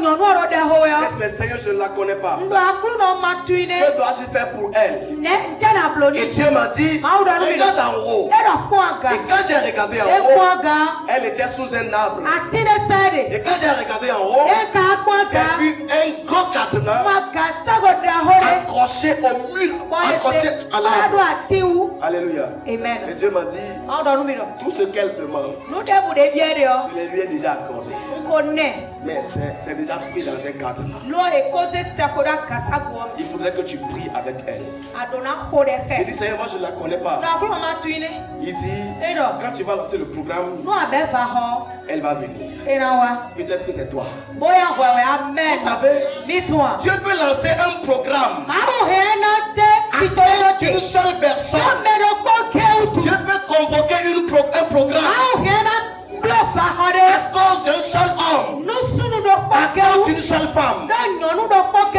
Peut-être le Seigneur, je ne la connais pas. Que dois-je faire pour elle? Et Dieu m'a dit, regarde en haut. Et quand j'ai regardé en haut, elle était sous un arbre. Et quand j'ai regardé en haut, j'ai vu un gros cadenas accroché au mur, accroché à l'arbre. Alléluia. Amen. Et Dieu m'a dit, tout ce qu'elle demande, je les lui ai déjà accordé. Mais c'est déjà pris dans un cadenas. Il faudrait que tu pries avec elle. Il dit, Seigneur, moi je ne la connais pas. Il dit, quand tu vas lancer le programme, elle va venir. Peut-être que c'est toi. Vous savez, Dieu peut lancer un programme avec une seule personne. Dieu peut convoquer un programme à cause d'un seul homme, à cause d'une seule femme.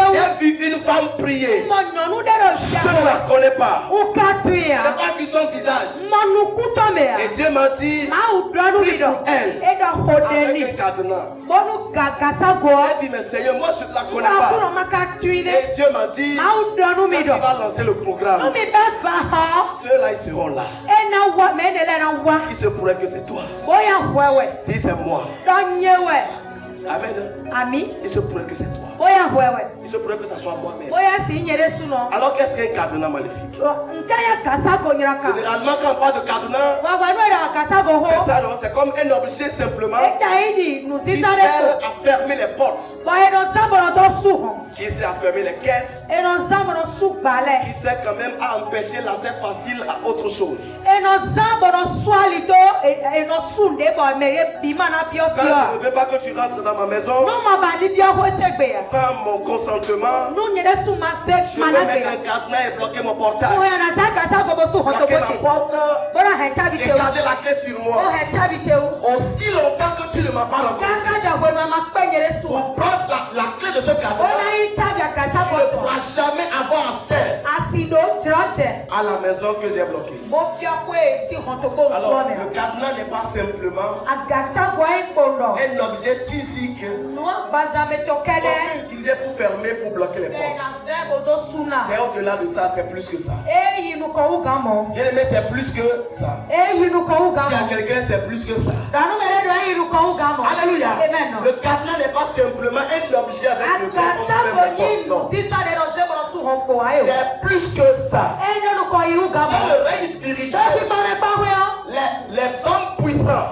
J'ai vu une femme prier. Je ne la connais pas. Je n'ai pas vu son visage. Et Dieu m'a dit, prie pour elle avec un cadenas. J'ai dit, mais Seigneur, moi je ne la connais pas. Et Dieu m'a dit, quand tu vas lancer le programme, ceux-là ils seront là. Il se pourrait que c'est toi. Dis c'est moi. Amen. Il se pourrait que c'est toi. Il se pourrait que ce soit moi-même. Alors qu'est-ce qu'un cadenas maléfique? Généralement quand on parle de cadenas, c'est comme un objet simplement qui sert à fermer les portes, qui sert à fermer les caisses, qui sert quand même à empêcher l'accès facile à autre chose. Quand je ne veux pas que tu rentres dans ma maison sans mon consentement, je vais mettre un cadenas et bloquer mon portail, bloquer ma porte et garder la clé sur moi. Aussi longtemps que tu ne m'as pas rencontré, pour prendre la clé de ce cadenas, tu ne pourras jamais avoir accès à la maison que j'ai bloquée. Alors le cadenas n'est pas simplement un objet physique utilisé pour fermer, pour bloquer les portes. C'est au-delà de ça, c'est plus que ça. Bien aimé, c'est plus que ça. Il y a quelqu'un, c'est plus que ça. Alléluia. Le cadenas n'est pas simplement un objet avec lequel on ferme les portes. C'est plus que ça. Dans le règne spirituel, les hommes puissants